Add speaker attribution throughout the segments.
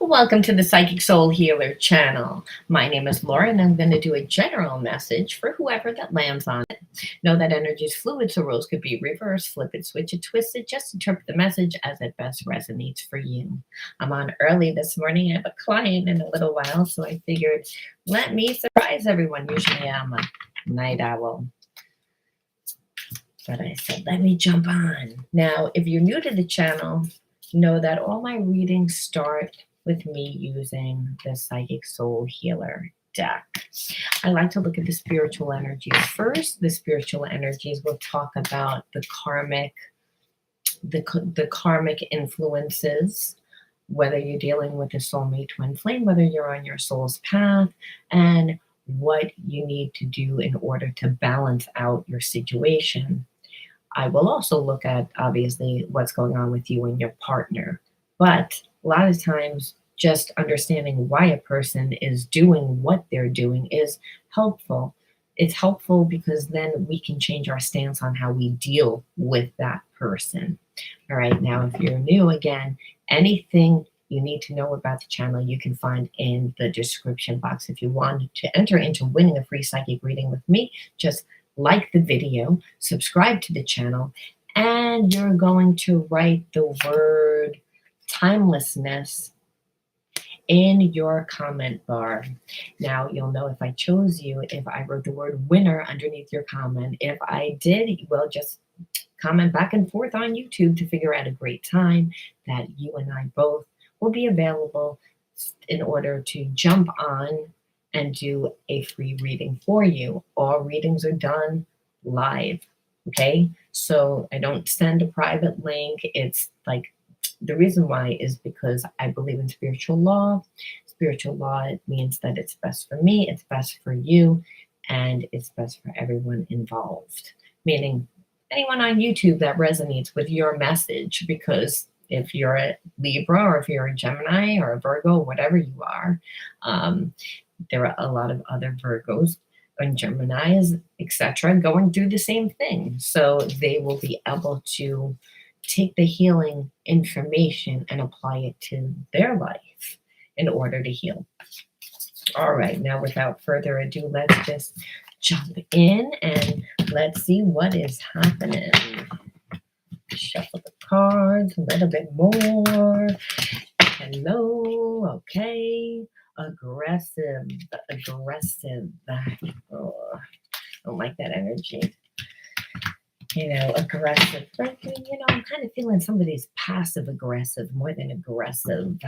Speaker 1: Welcome to the Psychic Soul Healer channel. My name is Laura, and I'm going to do a general message for whoever that lands on it. Know that energy is fluid, so roles could be reversed, flip it, switch it, twist it. Just interpret the message as it best resonates for you. I'm on early this morning. I have a client in a little while, so I figured let me surprise everyone. Usually I'm a night owl, but I said, let me jump on. Now, if you're new to the channel, know that all my readings start with me using the Psychic Soul Healer deck. I like to look at the spiritual energies first. The spiritual energies will talk about the karmic influences, whether you're dealing with a soulmate twin flame, whether you're on your soul's path, and what you need to do in order to balance out your situation. I will also look at, obviously, what's going on with you and your partner. But a lot of times, just understanding why a person is doing what they're doing is helpful. It's helpful because then we can change our stance on how we deal with that person. All right, now, if you're new, again, anything you need to know about the channel, you can find in the description box. If you want to enter into winning a free psychic reading with me, just like the video, subscribe to the channel, and you're going to write the word timelessness in your comment bar. Now, you'll know if I chose you, if I wrote the word winner underneath your comment. If I did, well, just comment back and forth on YouTube to figure out a great time that you and I both will be available in order to jump on and do a free reading for you. All readings are done live, okay? So I don't send a private link. It's like, the reason why is because I believe in spiritual law. Spiritual law means that it's best for me, it's best for you, and it's best for everyone involved. Meaning anyone on YouTube that resonates with your message, because if you're a Libra or if you're a Gemini or a Virgo, whatever you are, there are a lot of other Virgos and Geminis, etc., going through the same thing. So they will be able to take the healing information and apply it to their life in order to heal. All right, now without further ado, let's just jump in and let's see what is happening. Shuffle the cards a little bit more. Hello, okay. Aggressive. Oh, I don't like that energy. Aggressive. But, I'm kind of feeling somebody's passive aggressive more than aggressive.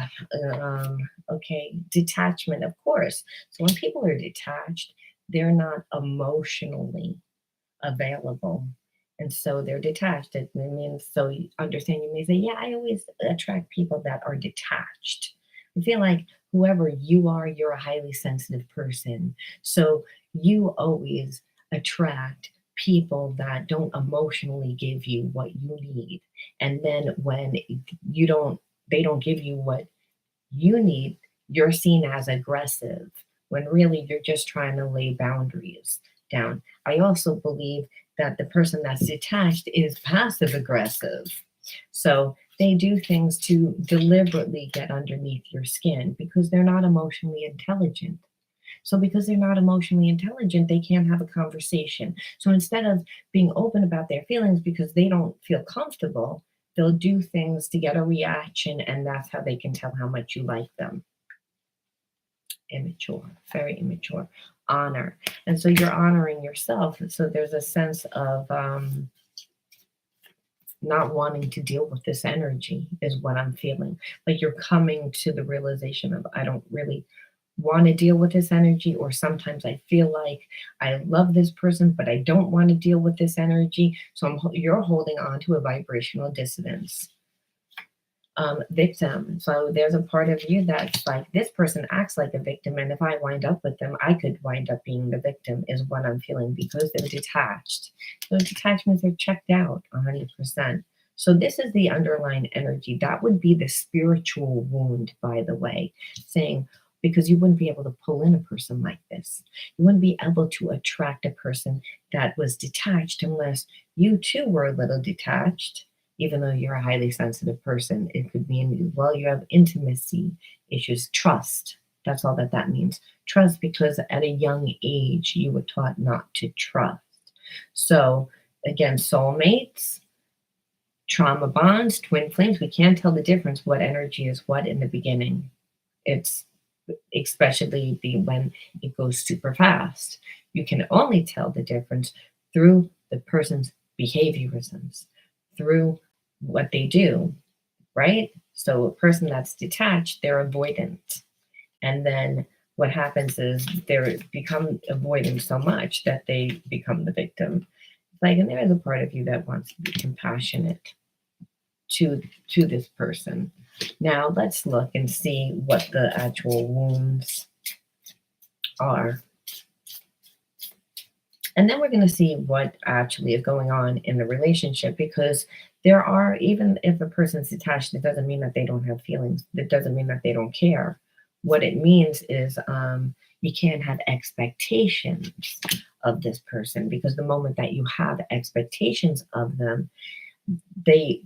Speaker 1: Okay. Detachment, of course. So when people are detached, they're not emotionally available. And so they're detached. It means, so you understand, you may say, yeah, I always attract people that are detached. I feel like whoever you are, you're a highly sensitive person. So you always attract people that don't emotionally give you what you need. And then when they don't give you what you need, you're seen as aggressive, when really you're just trying to lay boundaries down. I also believe that the person that's detached is passive aggressive. So they do things to deliberately get underneath your skin because they're not emotionally intelligent. So because they're not emotionally intelligent, they can't have a conversation. So instead of being open about their feelings because they don't feel comfortable, they'll do things to get a reaction, and that's how they can tell how much you like them. Immature, very immature. Honor. And so you're honoring yourself. So there's a sense of not wanting to deal with this energy is what I'm feeling. Like you're coming to the realization of, I don't really want to deal with this energy, or sometimes I feel like I love this person, but I don't want to deal with this energy. So you're holding on to a vibrational dissonance. Victim. So there's a part of you that's like, this person acts like a victim, and if I wind up with them, I could wind up being the victim, is what I'm feeling, because they're detached. Those detachments are checked out 100%. So this is the underlying energy. That would be the spiritual wound, by the way, saying, because you wouldn't be able to pull in a person like this. You wouldn't be able to attract a person that was detached unless you too were a little detached. even though you're a highly sensitive person. It could mean, well, you have intimacy issues, trust. That's all that that means. Trust, because at a young age, you were taught not to trust. So, again, soulmates, trauma bonds, twin flames, we can't tell the difference what energy is what in the beginning. It's especially when it goes super fast. You can only tell the difference through the person's behaviorisms, through what they do, right? So a person that's detached, they're avoidant. And then what happens is they become avoidant so much that they become the victim. Like, and there is a part of you that wants to be compassionate to this person. Now let's look and see what the actual wounds are. And then we're going to see what actually is going on in the relationship, because there are, even if a person's detached, it doesn't mean that they don't have feelings. It doesn't mean that they don't care. What it means is you can't have expectations of this person, because the moment that you have expectations of them, they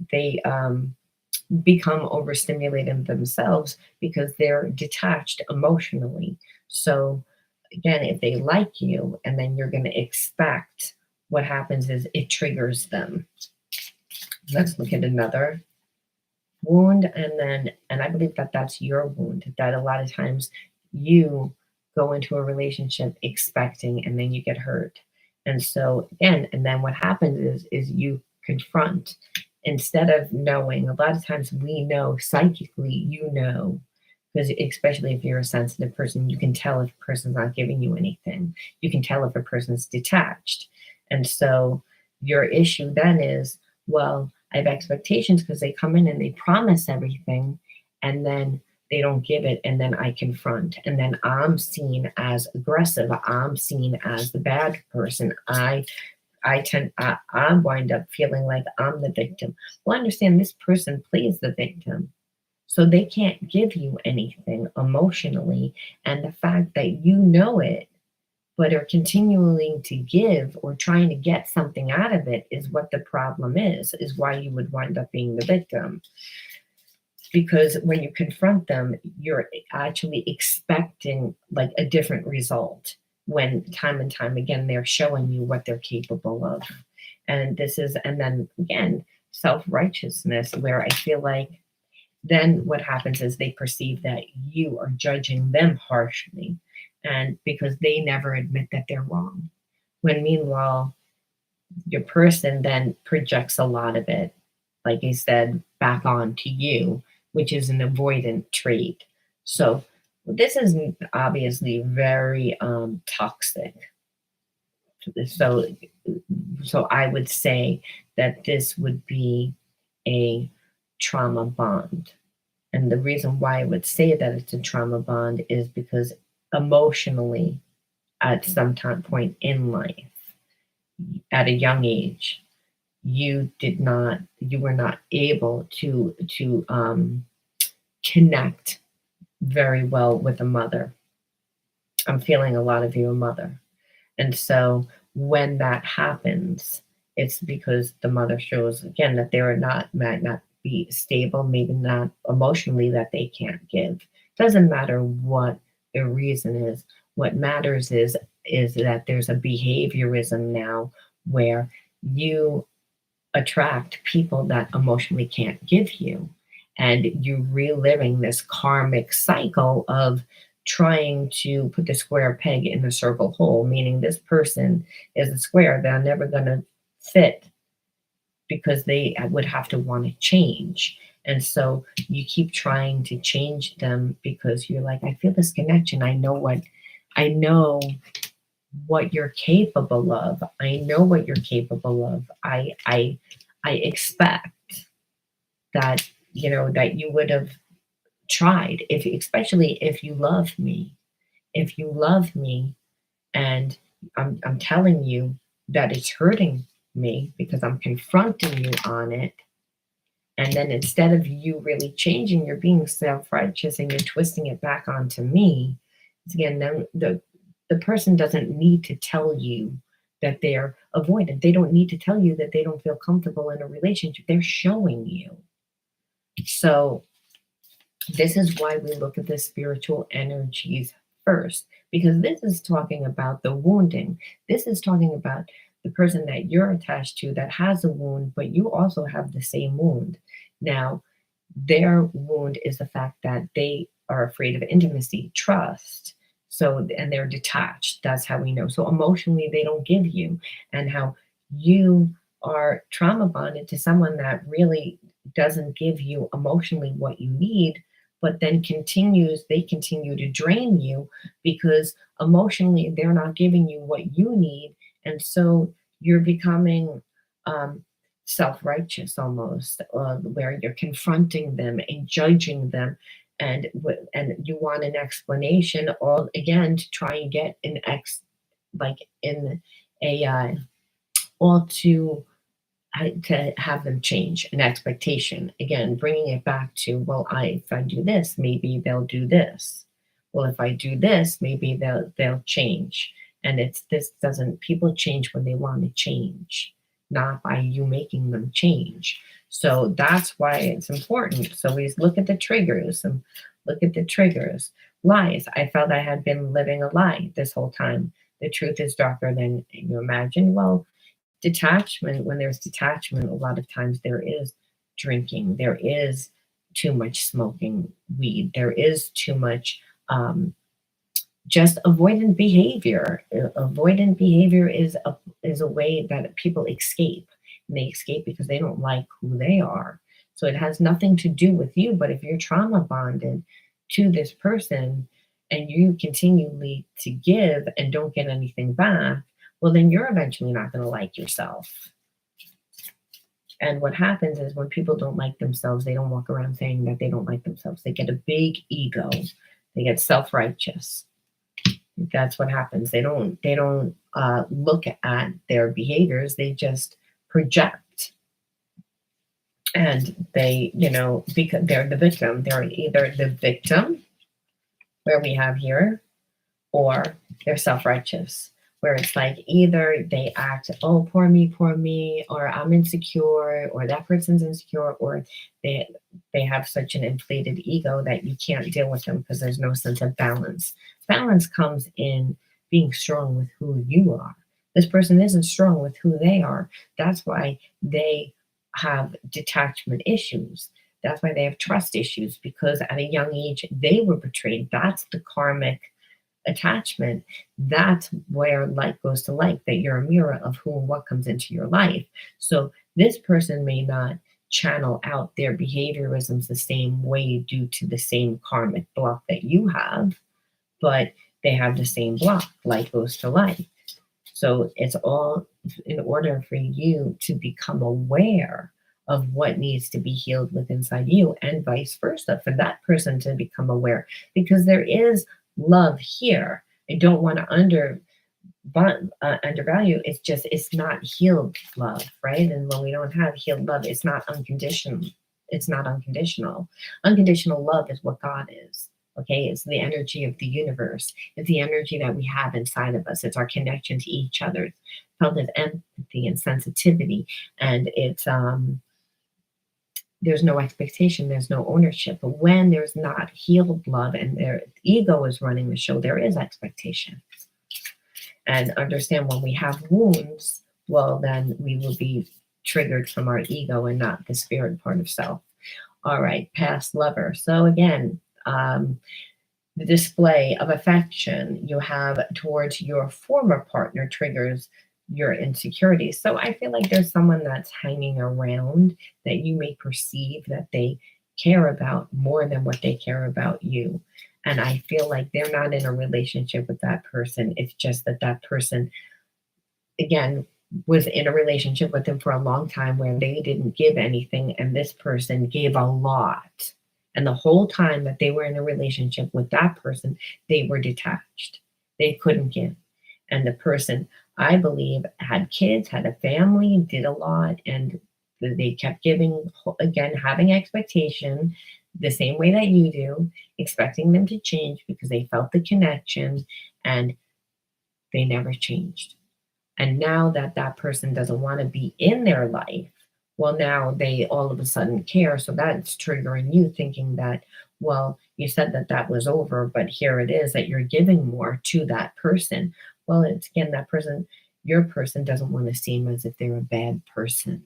Speaker 1: become overstimulated themselves because they're detached emotionally. So again, if they like you and then you're going to expect, what happens is it triggers them. Let's look at another wound. And I believe that that's your wound, that a lot of times you go into a relationship expecting and then you get hurt. And so again, and then what happens is you confront instead of knowing. A lot of times we know psychically, you know, because especially if you're a sensitive person, you can tell if a person's not giving you anything. You can tell if a person's detached. And so your issue then is, well, I have expectations because they come in and they promise everything, and then they don't give it, and then I confront, and then I'm seen as aggressive. I'm seen as the bad person. I wind up feeling like I'm the victim. Well, understand, this person plays the victim. So they can't give you anything emotionally. And the fact that you know it, but are continuing to give or trying to get something out of it, is what the problem is why you would wind up being the victim. Because when you confront them, you're actually expecting like a different result, when time and time again they're showing you what they're capable of. And then again, self-righteousness, where I feel like then what happens is they perceive that you are judging them harshly, and because they never admit that they're wrong, when meanwhile your person then projects a lot of it, like I said, back on to you, which is an avoidant trait. So this is obviously very toxic. So I would say that this would be a trauma bond. And the reason why I would say that it's a trauma bond is because emotionally, at some time point in life, at a young age, you were not able to connect very well with a mother. I'm feeling a lot of you a mother. And so when that happens, it's because the mother shows again that they are not, might not be stable, maybe not emotionally, that they can't give. Doesn't matter what the reason is. What matters is that there's a behaviorism now where you attract people that emotionally can't give you. And you're reliving this karmic cycle of trying to put the square peg in the circle hole, meaning this person is a square, they're never going to fit because they would have to want to change. And so you keep trying to change them because you're like, I feel this connection. I know what you're capable of. I know what you're capable of. I expect that, that you would have tried, if especially if you love me. If you love me, and I'm telling you that it's hurting me because I'm confronting you on it. And then instead of you really changing, you're being self-righteous and you're twisting it back onto me. Again, then the person doesn't need to tell you that they're avoidant. They don't need to tell you that they don't feel comfortable in a relationship. They're showing you. So this is why we look at the spiritual energies first, because this is talking about the wounding. This is talking about the person that you're attached to that has a wound, but you also have the same wound. Now, their wound is the fact that they are afraid of intimacy, trust. So, and they're detached. That's how we know. So, emotionally, they don't give you, and how you are trauma bonded to someone that really doesn't give you emotionally what you need, but then they continue to drain you because emotionally they're not giving you what you need. And so you're becoming um, self-righteous almost, where you're confronting them and judging them, and you want an explanation, all again to try and get an like in a all to have them change an expectation. Again, bringing it back to, well, if I do this, maybe they'll do this. Well, if I do this, maybe they'll change. And it's this doesn't people change when they want to change, not by you making them change. So that's why it's important. So we look at the triggers and look at the triggers. Lies. I felt I had been living a lie this whole time. The truth is darker than you imagine. Well, detachment, when there's detachment, a lot of times there is drinking, there is too much smoking weed, there is too much just avoidant behavior. Avoidant behavior is a way that people escape, and they escape because they don't like who they are. So it has nothing to do with you, but if you're trauma bonded to this person and you continually to give and don't get anything back, well, then you're eventually not going to like yourself. And what happens is when people don't like themselves, they don't walk around saying that they don't like themselves. They get a big ego. They get self-righteous. That's what happens. They don't look at their behaviors. They just project. And they, because they're the victim. They're either the victim, where we have here, or they're self-righteous, where it's like either they act, oh, poor me, or I'm insecure, or that person's insecure, or they have such an inflated ego that you can't deal with them because there's no sense of balance. Balance comes in being strong with who you are. This person isn't strong with who they are. That's why they have detachment issues. That's why they have trust issues, because at a young age they were betrayed. That's the karmic attachment. That's where like goes to like, that you're a mirror of who and what comes into your life. So this person may not channel out their behaviorisms the same way due to the same karmic block that you have, but they have the same block. Like goes to like. So it's all in order for you to become aware of what needs to be healed with inside you, and vice versa, for that person to become aware, because there is love here. I don't want to undervalue. It's just, it's not healed love, right? And when we don't have healed love, it's not unconditional. It's not unconditional. Unconditional love is what God is. Okay, it's the energy of the universe. It's the energy that we have inside of us. It's our connection to each other. It's felt as empathy and sensitivity, and it's there's no expectation, there's no ownership. But when there's not healed love and their ego is running the show, there is expectation. And understand, when we have wounds, well, then we will be triggered from our ego and not the spirit part of self. All right, past lover. So again, the display of affection you have towards your former partner triggers your insecurities. So I feel like there's someone that's hanging around that you may perceive that they care about more than what they care about you. And I feel like they're not in a relationship with that person. It's just that that person, again, was in a relationship with them for a long time where they didn't give anything, and this person gave a lot. And the whole time that they were in a relationship with that person, they were detached. They couldn't give. And the person, I believe, had kids, had a family, did a lot, and they kept giving, again, having expectation the same way that you do, expecting them to change because they felt the connection, and they never changed. And now that that person doesn't want to be in their life, well, now they all of a sudden care. So that's triggering you thinking that, well, you said that that was over, but here it is that you're giving more to that person. Well, it's again, that person, your person doesn't want to seem as if they're a bad person.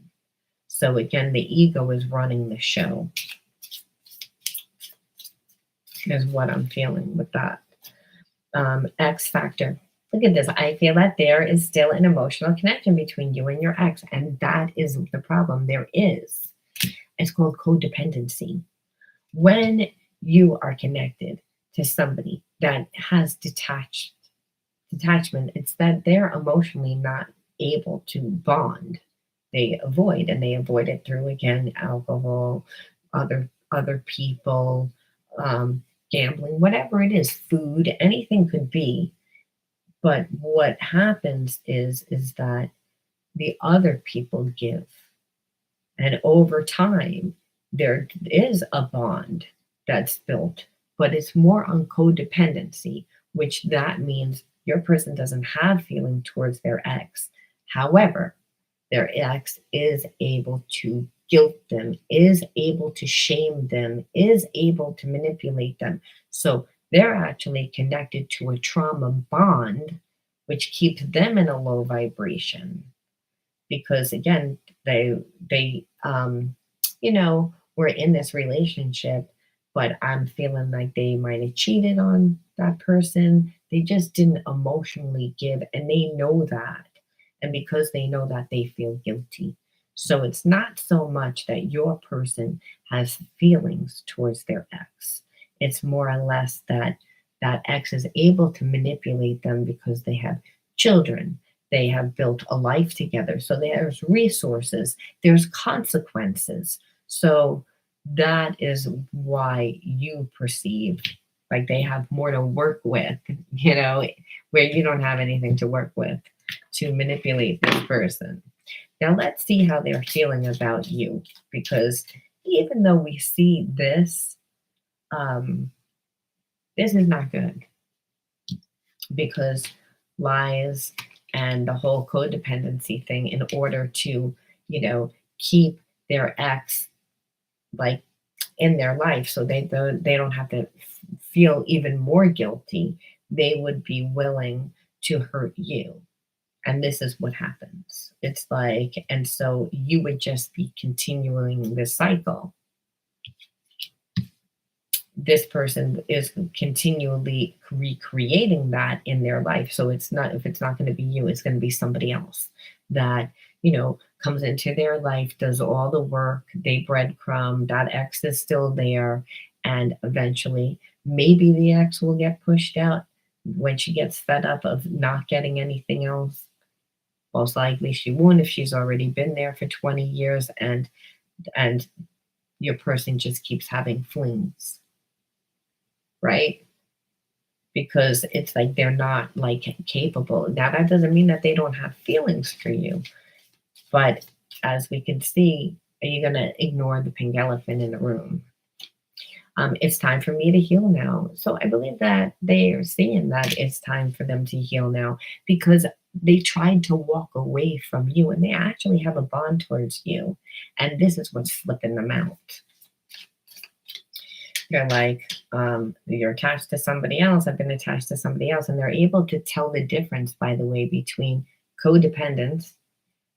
Speaker 1: So again, the ego is running the show, is what I'm feeling with that. X factor. Look at this. I feel that there is still an emotional connection between you and your ex, and that is the problem. There is. It's called codependency. When you are connected to somebody that has detachment, it's that they're emotionally not able to bond. They avoid, and they avoid it through again alcohol, other people, gambling, whatever it is, food, anything could be. But what happens is that the other people give, and over time there is a bond that's built, but it's more on codependency, which that means your person doesn't have feeling towards their ex. However, their ex is able to guilt them, is able to shame them, is able to manipulate them. So they're actually connected to a trauma bond, which keeps them in a low vibration. Because again, they were in this relationship, but I'm feeling like they might have cheated on that person. They just didn't emotionally give, and they know that. And because they know that, they feel guilty. So it's not so much that your person has feelings towards their ex. It's more or less that that ex is able to manipulate them because they have children. They have built a life together. So there's resources, there's consequences. So that is why you perceive like they have more to work with, where you don't have anything to work with to manipulate this person. Now let's see how they're feeling about you, because even though we see this, um, this is not good, because lies and the whole codependency thing, in order to, keep their ex like in their life, so they don't have to feel even more guilty, they would be willing to hurt you. And this is what happens. It's like, and so you would just be continuing the cycle. This person is continually recreating that in their life. So it's not, if it's not going to be you, it's going to be somebody else that, comes into their life, does all the work, they breadcrumb, that ex is still there. And eventually, maybe the ex will get pushed out when she gets fed up of not getting anything else. Most likely she won't, if she's already been there for 20 years and your person just keeps having flings, right? Because it's like they're not like capable. Now that doesn't mean that they don't have feelings for you, but as we can see, are you going to ignore the pink elephant in the room? It's time for me to heal now. So I believe that they are seeing that it's time for them to heal now, because they tried to walk away from you and they actually have a bond towards you. And this is what's flipping them out. You're like, you're attached to somebody else. I've been attached to somebody else. And they're able to tell the difference, by the way, between codependence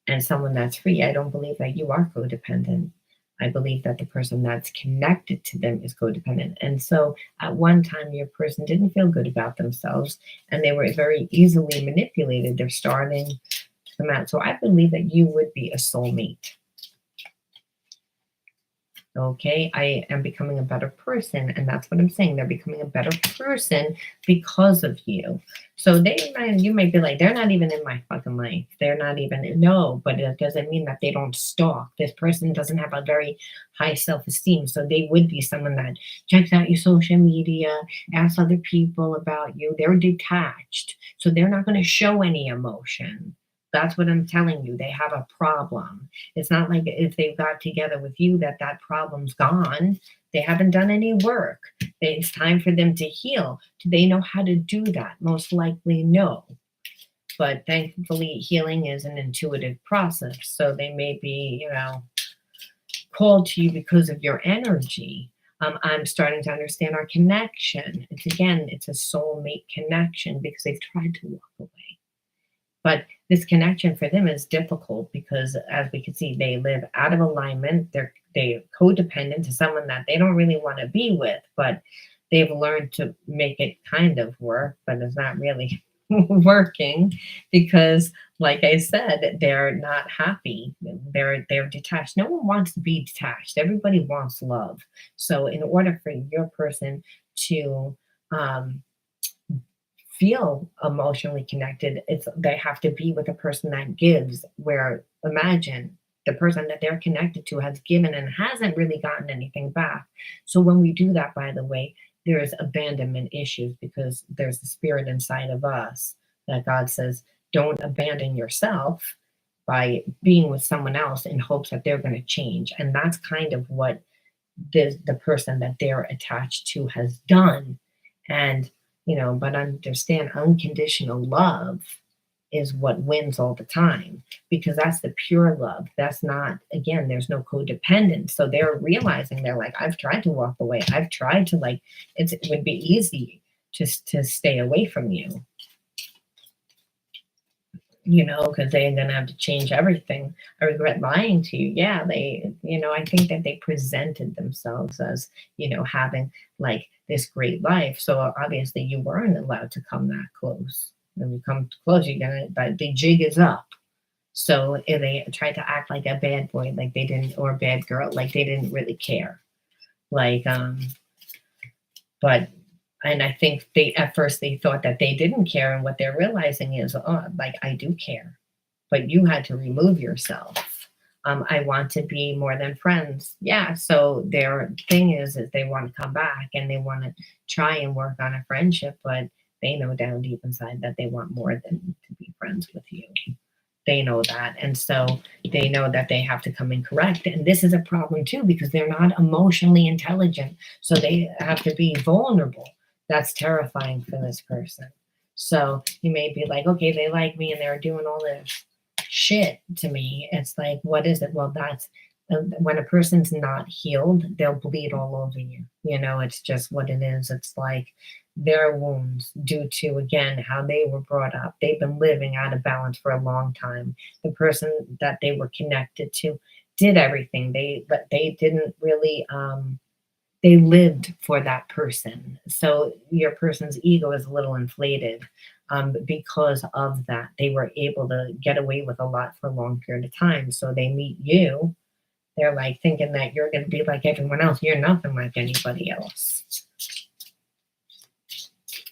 Speaker 1: and someone that's free. I don't believe that you are codependent. I believe that the person that's connected to them is codependent. And so at one time, your person didn't feel good about themselves and they were very easily manipulated. They're starting to come out. So I believe that you would be a soulmate. Okay, I am becoming a better person, and that's what I'm saying. They're becoming a better person because of you. So you might be like, they're not even in my fucking life. They're not even, no, but it doesn't mean that they don't stalk. This person doesn't have a very high self-esteem. So they would be someone that checks out your social media, asks other people about you. They're detached. So they're not going to show any emotion. That's what I'm telling you. They have a problem. It's not like if they've got together with you that problem's gone. They haven't done any work. It's time for them to heal. Do they know how to do that? Most likely, no. But thankfully, healing is an intuitive process. So they may be, called to you because of your energy. I'm starting to understand our connection. It's a soulmate connection because they've tried to walk away. But this connection for them is difficult because, as we can see, they live out of alignment. They're codependent to someone that they don't really want to be with, but they've learned to make it kind of work, but it's not really working because, like I said, they're not happy. They're detached. No one wants to be detached. Everybody wants love. So, in order for your person to um, feel emotionally connected, they have to be with a person that gives, where imagine the person that they're connected to has given and hasn't really gotten anything back. So when we do that, by the way, there's abandonment issues because there's the spirit inside of us that God says, don't abandon yourself by being with someone else in hopes that they're going to change. And that's kind of what the person that they're attached to has done. And but understand, unconditional love is what wins all the time, because that's the pure love. That's not, again, there's no codependence. So they're realizing, they're like, I've tried to walk away, I've tried to, like, it would be easy just to stay away from you, because they're going to have to change everything. I regret lying to you. Yeah, I think that they presented themselves as, having like this great life. So obviously you weren't allowed to come that close. When you come close, the jig is up. So if they tried to act like a bad boy, like they didn't, or a bad girl, like they didn't really care. Like, but and I think at first they thought that they didn't care, and what they're realizing is, oh, like, I do care, but you had to remove yourself. I want to be more than friends. Yeah. So their thing is they want to come back and they want to try and work on a friendship, but they know down deep inside that they want more than to be friends with you. They know that. And so they know that they have to come and correct. And this is a problem too, because they're not emotionally intelligent. So they have to be vulnerable. That's terrifying for this person. So you may be like, okay, they like me and they're doing all this shit to me. It's like, what is it? Well, that's when a person's not healed, they'll bleed all over you. It's just what it is. It's like their wounds due to, again, how they were brought up. They've been living out of balance for a long time. The person that they were connected to did everything. But they didn't really, they lived for that person. So your person's ego is a little inflated because of that. They were able to get away with a lot for a long period of time. So they meet you. They're like thinking that you're going to be like everyone else. You're nothing like anybody else.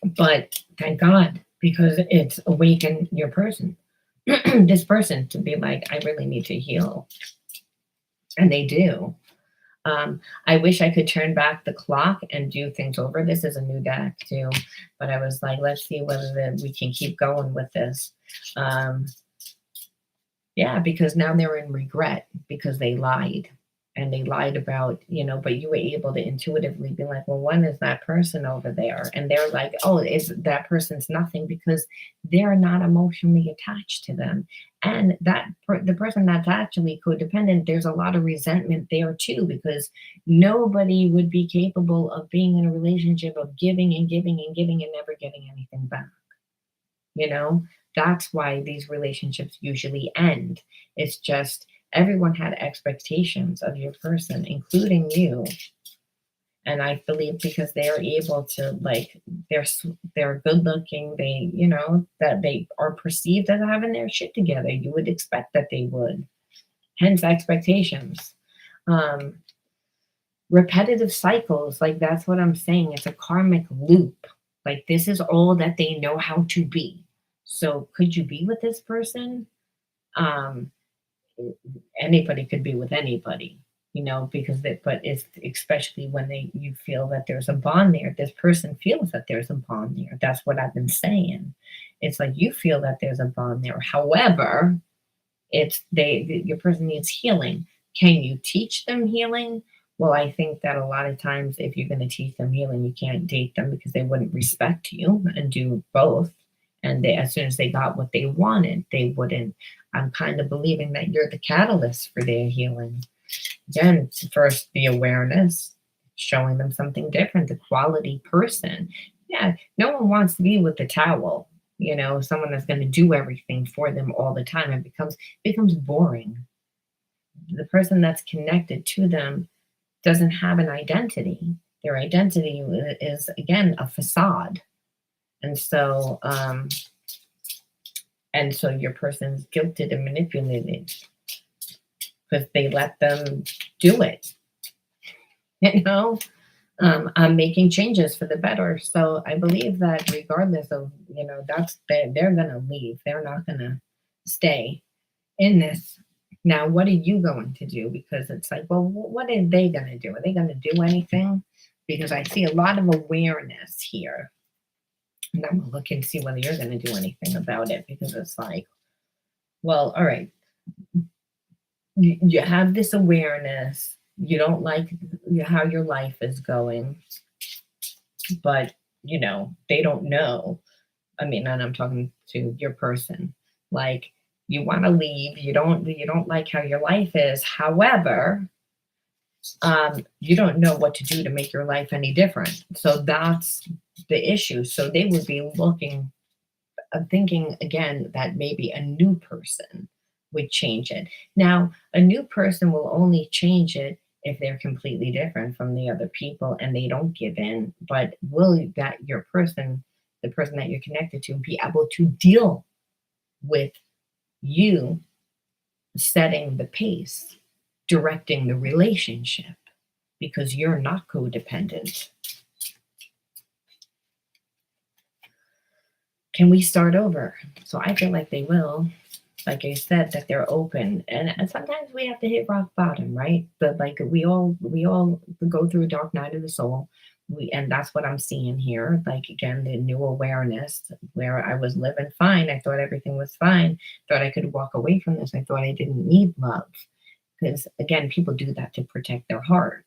Speaker 1: But thank God, because it's awakened your person, this person, to be like, I really need to heal. And they do. I wish I could turn back the clock and do things over. This is a new deck too, but I was like, let's see whether we can keep going with this. Yeah, because now they're in regret because they lied. And they lied about, but you were able to intuitively be like, well, when is that person over there? And they're like, oh, that person's nothing, because they're not emotionally attached to them. And the person that's actually codependent, there's a lot of resentment there too, because nobody would be capable of being in a relationship of giving and giving and giving and never getting anything back. That's why these relationships usually end. It's just everyone had expectations of your person, including you. And I believe because they're able to, like, they're good looking, that they are perceived as having their shit together. You would expect that they would. Hence expectations. Repetitive cycles, like, that's what I'm saying. It's a karmic loop. Like, this is all that they know how to be. So could you be with this person? Anybody could be with anybody, but it's especially when you feel that there's a bond there. This person feels that there's a bond there. That's what I've been saying. It's like you feel that there's a bond there. However, your person needs healing. Can you teach them healing? Well, I think that a lot of times if you're going to teach them healing, you can't date them because they wouldn't respect you and do both. And they, as soon as they got what they wanted, they wouldn't. I'm kind of believing that you're the catalyst for their healing. Again, first the awareness, showing them something different, the quality person. Yeah, no one wants to be with the towel, someone that's going to do everything for them all the time. It becomes boring. The person that's connected to them doesn't have an identity. Their identity is, again, a facade. And so, your person's guilted and manipulated because they let them do it. You know, I'm making changes for the better. So I believe that regardless of, they're going to leave. They're not going to stay in this. Now, what are you going to do? Because it's like, well, what are they going to do? Are they going to do anything? Because I see a lot of awareness here. And I'm going to look and see whether you're going to do anything about it, because it's like, well, all right, you have this awareness. You don't like how your life is going, but, they don't know. I mean, and I'm talking to your person, like, you want to leave. You don't like how your life is. However, you don't know what to do to make your life any different. So that's the issue. So they would be thinking again that maybe a new person would change it. Now, a new person will only change it if they're completely different from the other people and they don't give in. But will that the person that you're connected to, be able to deal with you setting the pace, directing the relationship, because you're not codependent? Can we start over? So I feel like they will. Like I said, that they're open, and sometimes we have to hit rock bottom, right? But like we all go through a dark night of the soul. And that's what I'm seeing here. Like, again, the new awareness, where I was living fine. I thought everything was fine. Thought I could walk away from this. I thought I didn't need love, because again, people do that to protect their heart.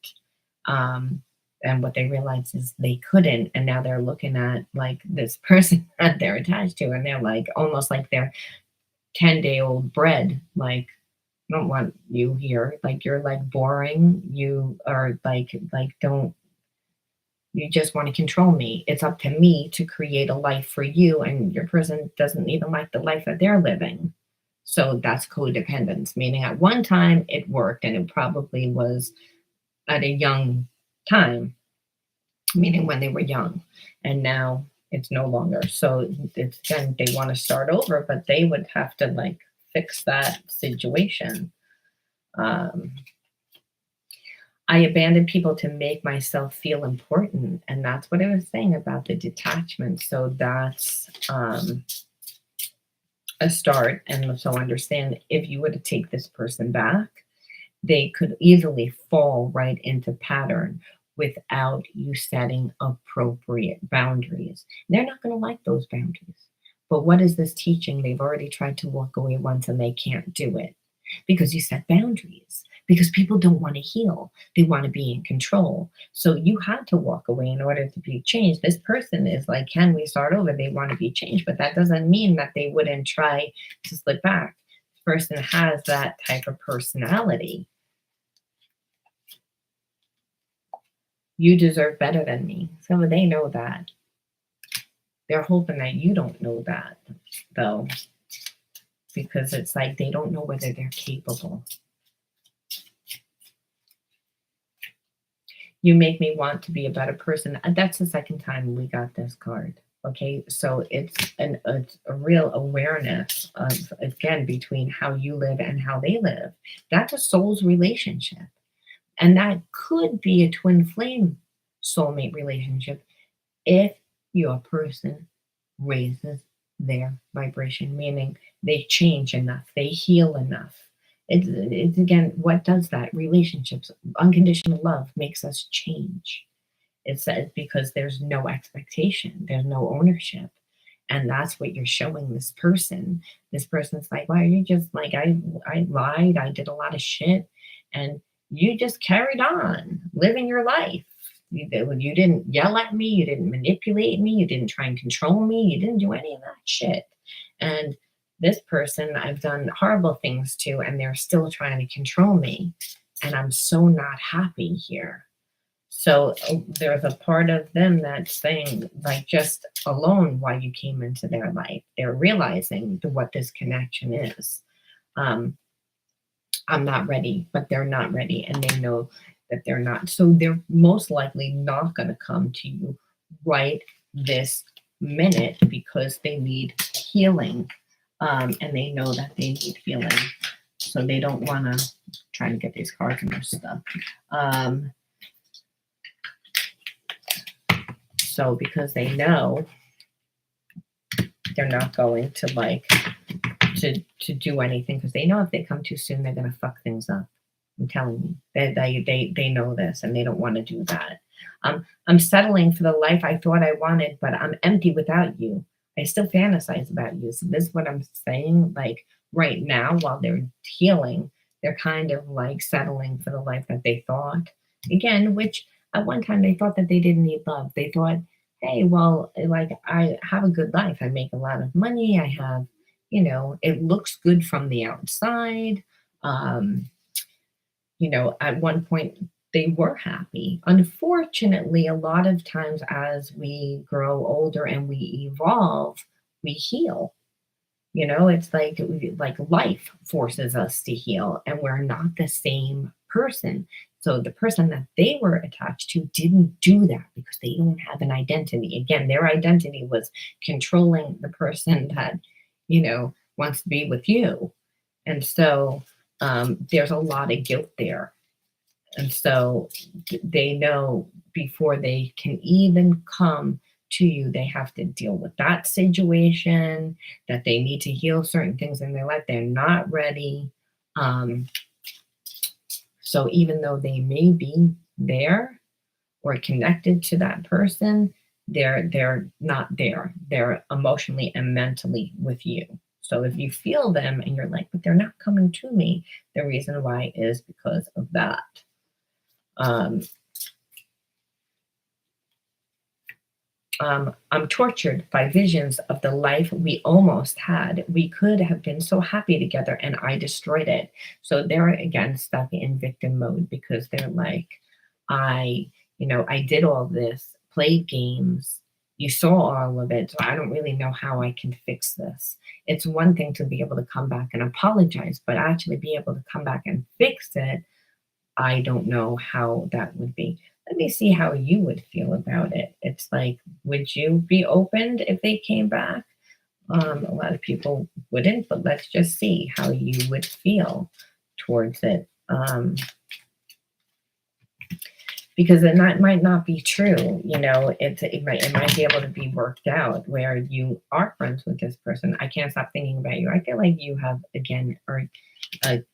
Speaker 1: And what they realize is they couldn't, and now they're looking at like this person that they're attached to, and they're like almost like they're 10-day-old bread. Like, I don't want you here. Like, you're like boring. You are like don't. You just want to control me. It's up to me to create a life for you, and your person doesn't even like the life that they're living. So that's codependence, meaning at one time it worked, and it probably was at a young time, meaning when they were young, and now it's no longer. So it's, again, they want to start over, but they would have to like fix that situation. I abandoned people to make myself feel important. And that's what I was saying about the detachment. So that's a start. And so understand, if you were to take this person back, they could easily fall right into pattern without you setting appropriate boundaries. They're not going to like those boundaries. But what is this teaching? They've already tried to walk away once and they can't do it because you set boundaries. Because people don't want to heal. They want to be in control. So you had to walk away in order to be changed. This person is like, can we start over? They want to be changed, but that doesn't mean that they wouldn't try to slip back. This person has that type of personality. You deserve better than me. So they know that. They're hoping that you don't know that, though, because it's like they don't know whether they're capable. You make me want to be a better person. That's the second time we got this card. Okay, so it's a real awareness of, again, between how you live and how they live. That's a soul's relationship. And that could be a twin flame soulmate relationship if your person raises their vibration, meaning they change enough, they heal enough. It's again, what does that? Relationships, unconditional love makes us change. It's because there's no expectation, there's no ownership. And that's what you're showing this person. This person's like, why are you just like, I lied, I did a lot of shit, and you just carried on living your life. You didn't yell at me, you didn't manipulate me, you didn't try and control me, you didn't do any of that shit. And this person I've done horrible things to, and they're still trying to control me. And I'm so not happy here. So there's a part of them that's saying, like, just alone why you came into their life, they're realizing what this connection is. Um, I'm not ready, but they're not ready, and they know that they're not. So they're most likely not going to come to you right this minute because they need healing, and they know that they need healing. So they don't want to try to get these cards and their stuff. So because they know they're not going to to do anything, because they know if they come too soon, they're going to fuck things up. I'm telling you, they know this, and they don't want to do that. I'm settling for the life I thought I wanted, but I'm empty without you. I still fantasize about you. So this is what I'm saying. Like right now, while they're healing, they're kind of like settling for the life that they thought. Again, which at one time they thought that they didn't need love. They thought, hey, well, like I have a good life. I make a lot of money. I have, it looks good from the outside. At one point they were happy. Unfortunately, a lot of times as we grow older and we evolve, we heal. It's like life forces us to heal, and we're not the same person. So the person that they were attached to didn't do that because they don't have an identity. Again, their identity was controlling the person that, wants to be with you. And so there's a lot of guilt there. And so they know before they can even come to you, they have to deal with that situation, that they need to heal certain things in their life. They're not ready. So even though they may be there or connected to that person, they're not there. They're emotionally and mentally with you. So if you feel them and you're like, but they're not coming to me, the reason why is because of that. I'm tortured by visions of the life we almost had. We could have been so happy together, and I destroyed it. So they're again stuck in victim mode because they're like, I did all this, played games. You saw all of it, so I don't really know how I can fix this. It's one thing to be able to come back and apologize, but actually be able to come back and fix it, I don't know how that would be. Let me see how you would feel about it. It's like, would you be opened if they came back? A lot of people wouldn't, but let's just see how you would feel towards it. Because it might not be true, it might be able to be worked out where you are friends with this person. I can't stop thinking about you. I feel like you have, again, are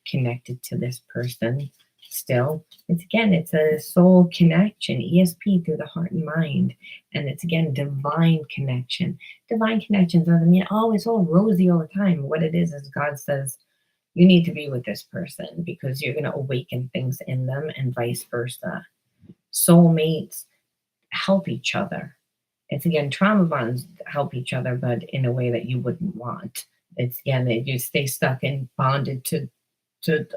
Speaker 1: connected to this person still. It's a soul connection, ESP through the heart and mind. And it's, again, divine connection. Divine connection doesn't mean, oh, it's all rosy all the time. What it is God says, you need to be with this person because you're going to awaken things in them, and vice versa. Soulmates help each other. It's, again, trauma bonds help each other, but in a way that you wouldn't want. It's, again, you stay stuck and bonded to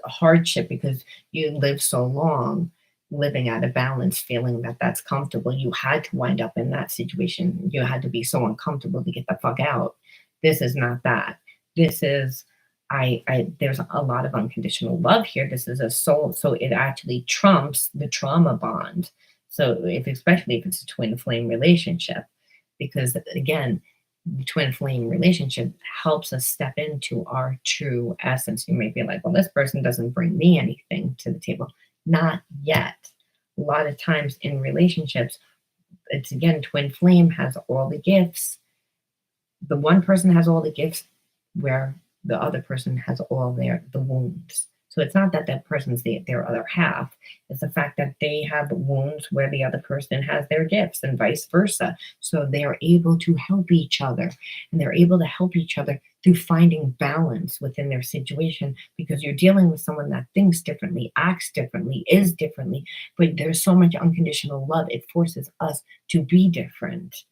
Speaker 1: hardship because you live so long living out of balance, feeling that that's comfortable. You had to wind up in that situation. You had to be so uncomfortable to get the fuck out. This is not that. This is, there's a lot of unconditional love here. This is a soul. So it actually trumps the trauma bond. So especially if it's a twin flame relationship, because again, the twin flame relationship helps us step into our true essence. You may be like, well, this person doesn't bring me anything to the table. Not yet. A lot of times in relationships, it's, again, twin flame has all the gifts. The one person has all the gifts where the other person has all the wounds. So it's not that that person's their other half. It's the fact that they have wounds where the other person has their gifts, and vice versa. So they're able to help each other, and they're able to help each other through finding balance within their situation, because you're dealing with someone that thinks differently, acts differently, is differently, but there's so much unconditional love, it forces us to be different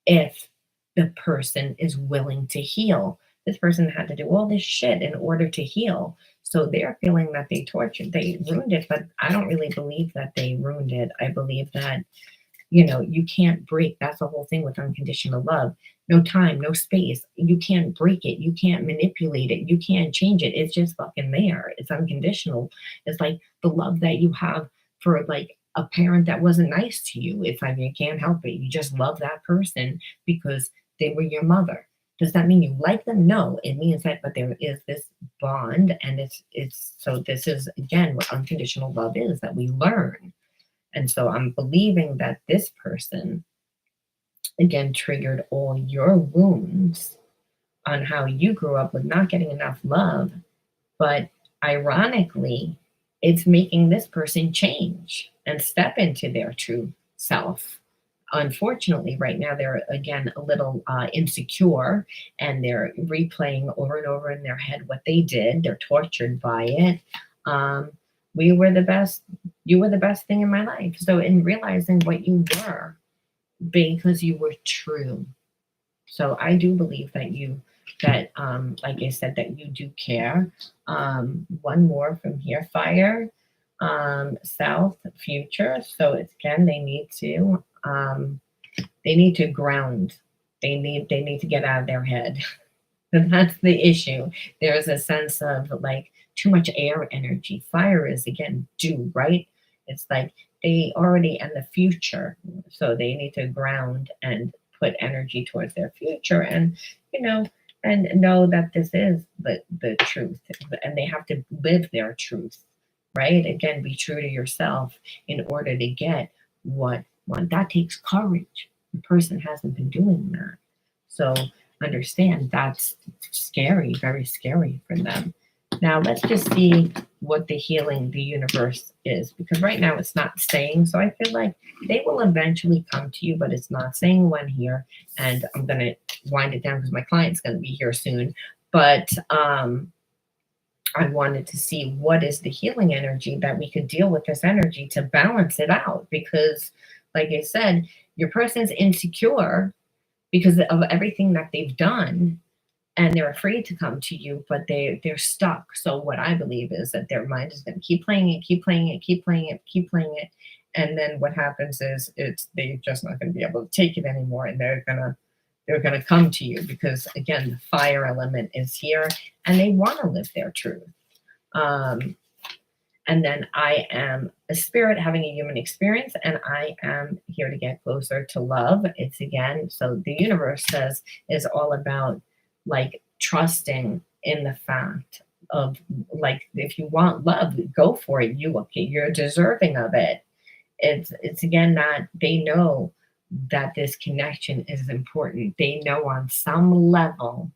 Speaker 1: if the person is willing to heal. This person had to do all this shit in order to heal. So they're feeling that they ruined it, but I don't really believe that they ruined it. I believe that, you can't break. That's the whole thing with unconditional love. No time, no space. You can't break it. You can't manipulate it. You can't change it. It's just fucking there. It's unconditional. It's like the love that you have for like a parent that wasn't nice to you. If I mean, you can't help it. You just love that person because they were your mother. Does that mean you like them? No, it means that, but there is this bond, and it's so this is again what unconditional love is, that we learn. And so I'm believing that this person, again, triggered all your wounds on how you grew up with not getting enough love. But ironically, it's making this person change and step into their true self. Unfortunately, right now, they're again a little insecure, and they're replaying over and over in their head what they did. They're tortured by it. Um, we were the best, you were the best thing in my life. So, in realizing what you were, because you were true. So I do believe that like I said, that you do care. One more from here, fire, south, future. So it's again, they need to ground. They need to get out of their head. That's the issue. There's a sense of like too much air energy. Fire is again do, right? It's like they already in the future, so they need to ground and put energy towards their future, and you know, and know that this is the truth, and they have to live their truth, right? Again, be true to yourself in order to get what one. That takes courage. The person hasn't been doing that, so understand that's scary, very scary for them. Now, let's just see what the healing the universe is, because right now it's not saying. So I feel like they will eventually come to you, but it's not saying when here. And I'm going to wind it down because my client's going to be here soon. But I wanted to see what is the healing energy that we could deal with this energy to balance it out. Because, like I said, your person's insecure because of everything that they've done, and they're afraid to come to you, but they're stuck. So what I believe is that their mind is going to keep playing it, keep playing it, keep playing it, keep playing it, and then what happens is they're just not going to be able to take it anymore, and they're gonna come to you because again the fire element is here, and they want to live their truth. Um, and then I am a spirit having a human experience, and I am here to get closer to love. It's again, so the universe says is all about like trusting in the fact of like if you want love, go for it. You're deserving of it. It's again that they know that this connection is important. They know on some level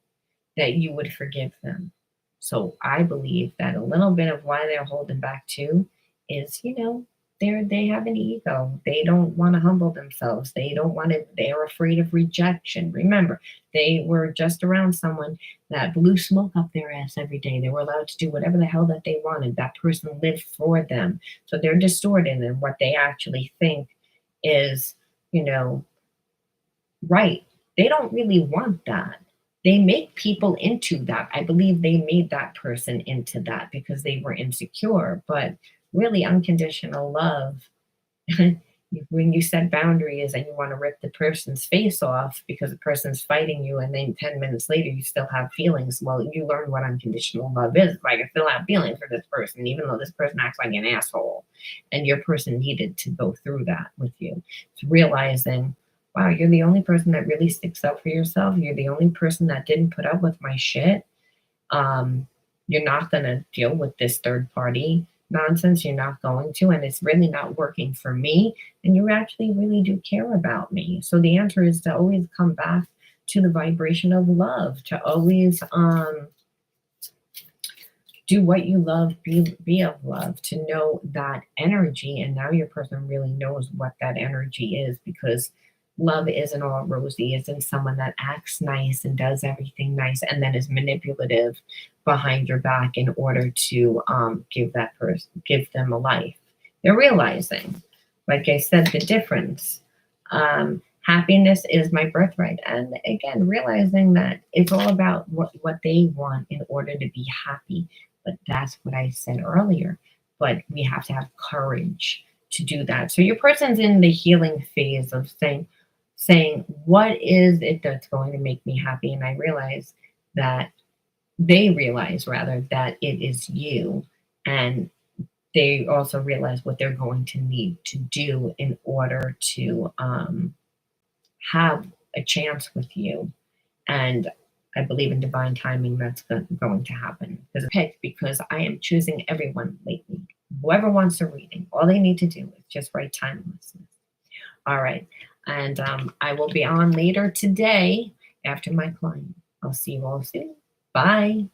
Speaker 1: that you would forgive them. So I believe that a little bit of why they're holding back too is, they have an ego. They don't want to humble themselves. They don't want to, they're afraid of rejection. Remember, they were just around someone that blew smoke up their ass every day. They were allowed to do whatever the hell that they wanted. That person lived for them. So they're distorted in what they actually think is, right. They don't really want that. They make people into that. I believe they made that person into that because they were insecure. But really, unconditional love, when you set boundaries and you want to rip the person's face off because the person's fighting you, and then 10 minutes later you still have feelings, well, you learn what unconditional love is. Like, I still have feelings for this person, even though this person acts like an asshole. And your person needed to go through that with you. It's realizing, wow, you're the only person that really sticks up for yourself. You're the only person that didn't put up with my shit. You're not going to deal with this third party nonsense. You're not going to, and it's really not working for me. And you actually really do care about me. So the answer is to always come back to the vibration of love, to always do what you love, be of love, to know that energy. And now your person really knows what that energy is, because love isn't all rosy, isn't someone that acts nice and does everything nice and then is manipulative behind your back in order to give them a life. They're realizing, like I said, the difference. Happiness is my birthright. And again, realizing that it's all about what they want in order to be happy. But that's what I said earlier. But we have to have courage to do that. So your person's in the healing phase of saying, what is it that's going to make me happy? And I realize that they realize rather that it is you. And they also realize what they're going to need to do in order to have a chance with you. And I believe in divine timing that's going to happen. Because I am choosing everyone lately. Whoever wants a reading, all they need to do is just write timelessness. All right. And I will be on later today after my client. I'll see you all soon. Bye.